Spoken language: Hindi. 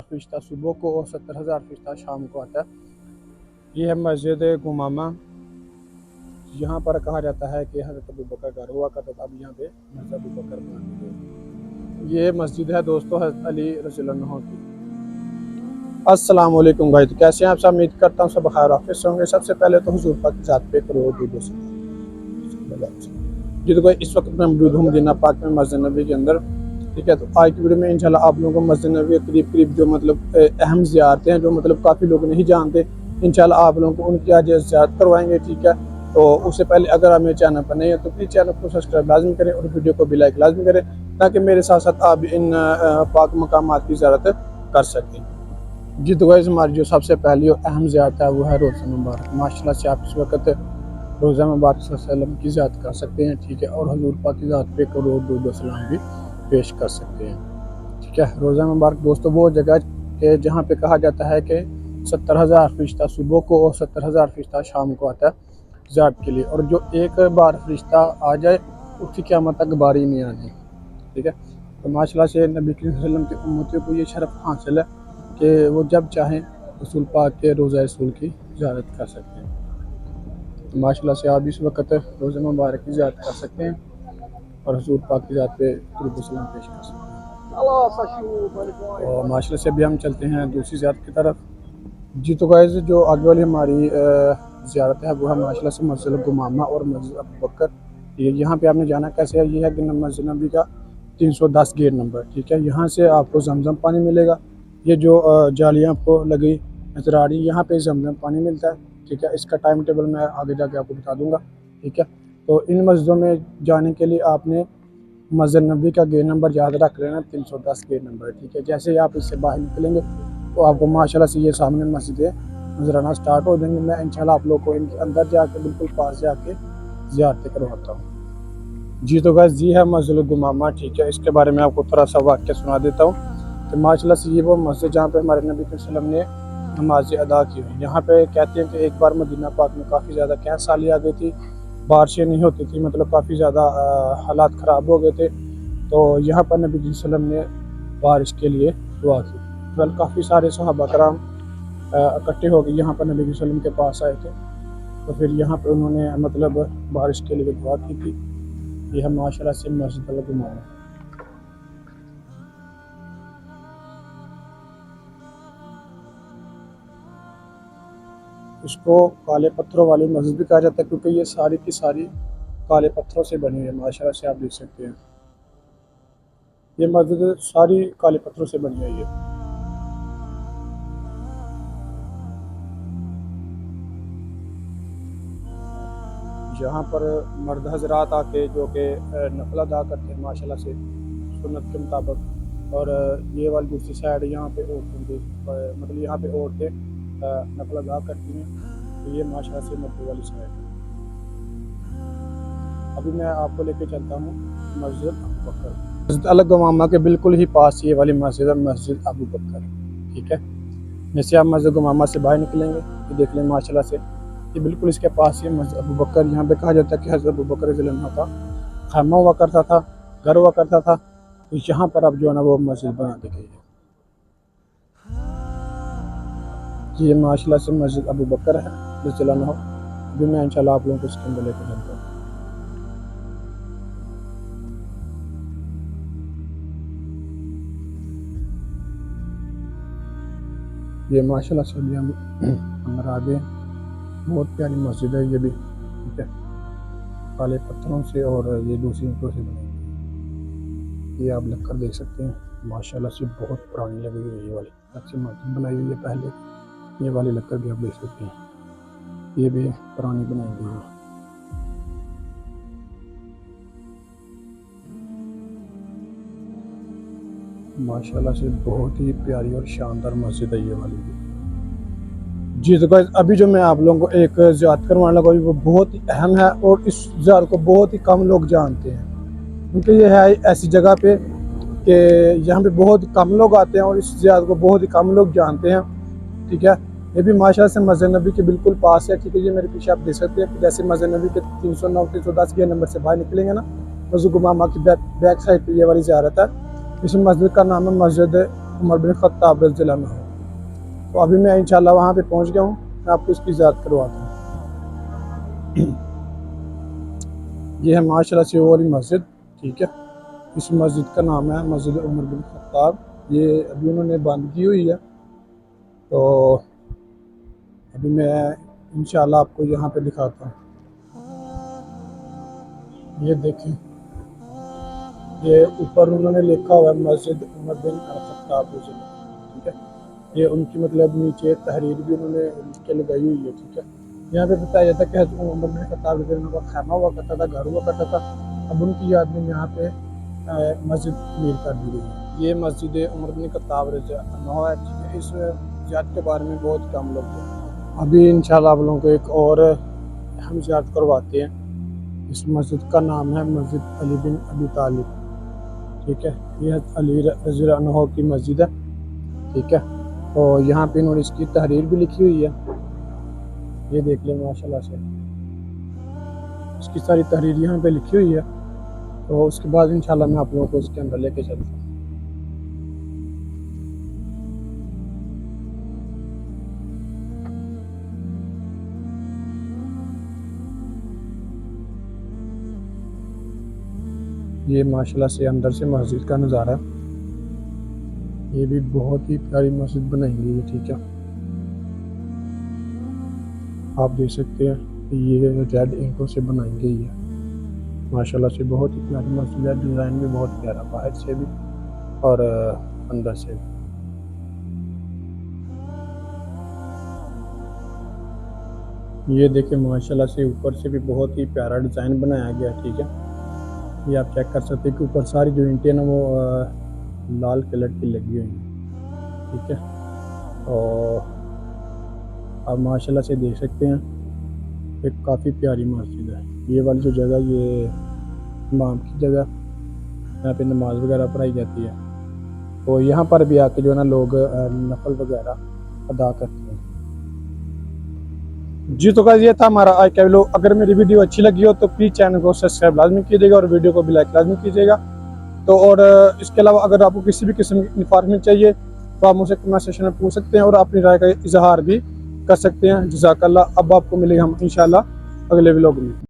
फरिश्ता सुबह को और 70,000 फरिश्ता शाम को आता है। ये है मस्जिद गुमामा। यहाँ पर कहा जाता है कि हज़रत अबू बकर घर हुआ करता था, अब यहाँ पे मस्जिद अबू बकर बना दी गई। ये मस्जिद है दोस्तों हज़रत अली रज़ियल्लाहु अन्हु की। अस्सलाम वालेकुम भाई, तो कैसे हैं आप सब? उम्मीद करता हूँ सब खैर आफियत से होंगे। सबसे पहले तो हुजूर पाक की ज़ात पे करो दूर से जी। तो इस वक्त मैं मौजूद हूँ मदीना पाक में मस्जिद नबी के अंदर, ठीक है। तो आज की वीडियो में इंशाल्लाह आप लोगों को मस्जिद नबी के करीब करीब जो मतलब अहम ज़ियारतें हैं, जो मतलब काफ़ी लोग नहीं जानते, इंशाल्लाह आप लोगों को उनकी आज ज़ियारत करवाएंगे, ठीक है। तो उससे पहले अगर आप मेरे चैनल पर नहीं है तो प्लीज़ चैनल को सब्सक्राइब लाजमी करें और वीडियो को भी लाइक लाजमी करें, ताकि मेरे साथ साथ आप इन पाक मकामात की ज़ियारत कर सकें जी। तो गाइस हमारी जो सबसे पहली और अहम ज़ियारत है वो है रोज़ा मुबारक। माशाल्लाह से आप इस वक्त रोज़ा मुबारक सल्लल्लाहु अलैहि वसल्लम की ज़ियारत कर सकते हैं, ठीक है। और हुजूर पाक की ज़ात पे करोड़ दुरूद सलाम भी पेश कर सकते हैं, ठीक है। रोज़ा मुबारक दोस्तों वो जगह के जहाँ पे कहा जाता है कि 70,000 फरिश्ता सुबह को और 70,000 फरिश्ता शाम को आता है ज़ियारत के लिए, और जो एक बार फरिश्ता आ जाए उसकी क़यामत तक बारी नहीं आनी, ठीक है। तो माशाल्लाह से नबी करीम सल्लल्लाहु अलैहि वसल्लम की उम्मतियों को ये शरफ़ हासिल है कि वो जब चाहें रसूल पाक के रोज़ा रसूल की ज़ियारत कर सकते हैं। तो माशाल्लाह से आप इस वक्त रोज़ा मुबारक की ज़ियारत कर सकते हैं और रसूल पाक की ज़ात पे दुरूद सलाम पेश कर सकते हैं। और माशाल्लाह से अभी हम चलते हैं दूसरी ज़ियारत की तरफ जी। तो गाइस जो आगे वाली हमारी ज़ियारत है वो है माशाल्लाह से मस्जिद गुमामा और मस्जिद अबू बकर। ये यहाँ पे आपने जाना कैसे है, ये है मस्जिद नबी का 310 गेट नंबर, ठीक है। यहाँ से आपको जमजम पानी मिलेगा। ये जो जालियाँ आपको लगी नजर आ रही है, यहाँ पे जमजम पानी मिलता है, ठीक है। इसका टाइम टेबल मैं आगे जाके आपको बता दूंगा, ठीक है। तो इन मस्जिदों में जाने के लिए आपने मस्जिद नबी का गेट नंबर याद रख लेना, 310 गेट नंबर, ठीक है। जैसे ही आप इससे बाहर निकलेंगे तो आपको माशाल्लाह से ये सामने मस्जिदें नजर आना स्टार्ट हो जाएंगी। मैं इंशाल्लाह आप लोग को इनके अंदर जाके बिल्कुल पास जाके ज़ियारतें करवाता हूँ जी। तो गाइस जी है मस्जिद गुमामा, ठीक है। इसके बारे में आपको थोड़ा सा वाक़या सुना देता हूँ। तो माशाल्लाह से ये वो मस्जिद जहाँ पे हमारे नबी वसल्लम ने नमाज़ें अदा की हुई। यहाँ पे कहते हैं कि एक बार मदीना पाक में काफ़ी ज़्यादा कैंस साली आ गई थी, बारिशें नहीं होती थी, मतलब काफ़ी ज़्यादा हालात ख़राब हो गए थे। तो यहाँ पर नबी वसल्लम ने बारिश के लिए दुआ की। कल काफ़ी सारे सहाबा कराम इकट्ठे हो गए यहाँ पर नबी वसल्लम के पास आए थे। तो फिर यहाँ पर उन्होंने मतलब बारिश के लिए दुआ की थी। यह है माशाल्लाह से मस्जिद गुमामा। इसको काले पत्थरों वाली मस्जिद भी कहा जाता है, क्योंकि ये सारी की सारी काले पत्थरों से बनी हुई है। माशाल्लाह से आप देख सकते हैं ये मस्जिद सारी काले पत्थरों से बनी हुई है। यहाँ पर मर्द हजरात आके जो कि नफल अदा करते हैं माशाल्लाह से सुन्नत के मुताबिक, और ये वाली दूसरी साइड यहाँ पे औरतों के मतलब यहाँ पे औरतें नफल अदा करती हैं। तो ये माशाल्लाह से मर्द वाली साइड है। अभी मैं आपको लेके चलता हूँ मस्जिद अबू बकर। मस्जिद अल गुमामा के बिल्कुल ही पास ये वाली मस्जिद है, मस्जिद अबू बकर, ठीक है। जैसे आप मस्जिद गुमामा से बाहर निकलेंगे तो देख लें माशाल्लाह से ये बिल्कुल इसके पास ही मस्जिद अबू बकर। यहाँ पे कहा जाता है कि हज़रत अबू बकर रज़ियल्लाहु अन्हु का खैमा हुआ करता था, घर हुआ करता था। तो यहाँ पर अब जो है ना वो मस्जिद बना दी गई है। ये माशाल्लाह से मस्जिद अबू बकर है रज़ियल्लाहु अन्हु। अभी मैं इंशाल्लाह आप लोगों को इसके अंदर लेकर चलता हूँ। ये माशाल्लाह से अभी हम अंदर आ गए। बहुत प्यारी मस्जिद है ये भी, ठीक है। काले पत्थरों से और ये दूसरी ईंटों से बनी। ये आप लगकर देख सकते हैं माशाल्लाह से बहुत पुरानी लगी हुई है। ये वाली अच्छी मस्जिद बनाई हुई है पहले, ये वाली लगकर भी आप देख सकते हैं ये भी पुरानी बनाई हुई है। माशाल्लाह से बहुत ही प्यारी और शानदार मस्जिद है ये वाली भी जी। तो गाइस अभी जो मैं आप लोगों को एक ज़ियारत करवाने लगा वो बहुत ही अहम है, और इस ज़ियारत को बहुत ही कम लोग जानते हैं, क्योंकि ये है ऐसी जगह पे कि यहाँ पे बहुत कम लोग आते हैं और इस ज़ियारत को बहुत ही कम लोग जानते हैं, ठीक है। ये भी माशाल्लाह से मस्जिद नबी के बिल्कुल पास है, ठीक है। ये मेरे पीछे आप देख सकते हैं, जैसे मस्जिद नबी के 309 310 के नंबर से बाहर निकलेंगे ना, मस्जिद गुमामा की बैक साइड पर ये वाली ज़ियारत है। इस मस्जिद का नाम है मस्जिद उमर बिन खत्ताब रज़ियल्लाहु अन्हु। तो अभी मैं इंशाल्लाह वहाँ पे पहुँच गया हूँ, मैं आपको इसकी ज़ियारत करवाता हूँ। ये है माशाल्लाह से वो वाली मस्जिद, ठीक है। इस मस्जिद का नाम है मस्जिद उमर बिन खत्ताब। ये अभी उन्होंने बंद की हुई है, तो अभी मैं इंशाल्लाह आपको यहाँ पे दिखाता हूँ। ये देखें, ये ऊपर उन्होंने लिखा हुआ है मस्जिद उमर बिन खत्ताब, ठीक है। ये उनकी मतलब नीचे तहरीर भी उन्होंने लिख के लगाई हुई है, ठीक है। यहाँ पे बताया जाता है कि हज़रत उमर बिन खत्ताब का खैमा हुआ करता था, घर हुआ करता था। अब उनकी याद में यहाँ पे मस्जिद तमीर कर दी गई है। ये मस्जिद उमर बिन खत्ताब रज़ियल्लाहु अन्हु है, ठीक है। इस ज़ियारत के बारे में बहुत कम लोग जानते हैं। अभी इंशाल्लाह आप लोगों को एक और हम ज़ियारत करवाते हैं। इस मस्जिद का नाम है मस्जिद अली बिन अबी तालिब, ठीक है। यह अली रज़ियल्लाहु अन्हु की मस्जिद है, ठीक है। तो यहाँ पे इन्होंने इसकी तहरीर भी लिखी हुई है, ये देख लें माशाल्लाह से इसकी सारी तहरीर यहाँ पे लिखी हुई है। तो उसके बाद इंशाल्लाह मैं आप लोगों को इसके अंदर लेके चलता हूँ। ये माशाल्लाह से अंदर से मस्जिद का नज़ारा है। ये भी बहुत ही प्यारी मस्जिद बनाई गई है, ठीक है। आप देख सकते हैं ये रेड ईंटों से बनाई गई है, माशाल्लाह से बहुत ही प्यारी मस्जिद है। डिज़ाइन भी बहुत प्यारा, बाहर से भी और अंदर से भी। ये देखें माशाल्लाह से ऊपर से भी बहुत ही प्यारा डिज़ाइन बनाया गया, ठीक है। ये आप चेक कर सकते हैं कि ऊपर सारी जो ईंटें ना वो लाल कलर की लगी हुई हैं, ठीक है। और आप माशाल्लाह से देख सकते हैं एक काफ़ी प्यारी मस्जिद है। ये वाली जो जगह, ये इमाम की जगह, यहाँ पे नमाज वगैरह पढ़ाई जाती है। तो यहाँ पर भी आके जो है ना लोग नफल वगैरह अदा करते हैं। जी तो गाइस ये था हमारा आज का व्लॉग। अगर मेरी वीडियो अच्छी लगी हो तो प्लीज़ चैनल को सब्सक्राइब लाजमी कीजिएगा और वीडियो को भी लाइक लाजमी कीजिएगा। तो और इसके अलावा अगर आपको किसी भी किस्म की इन्फॉर्मेशन चाहिए तो आप मुझसे कमेंट सेक्शन में पूछ सकते हैं और अपनी राय का इजहार भी कर सकते हैं। जज़ाकल्लाह। अब आपको मिलेगा हम इंशाल्लाह अगले व्लॉग में।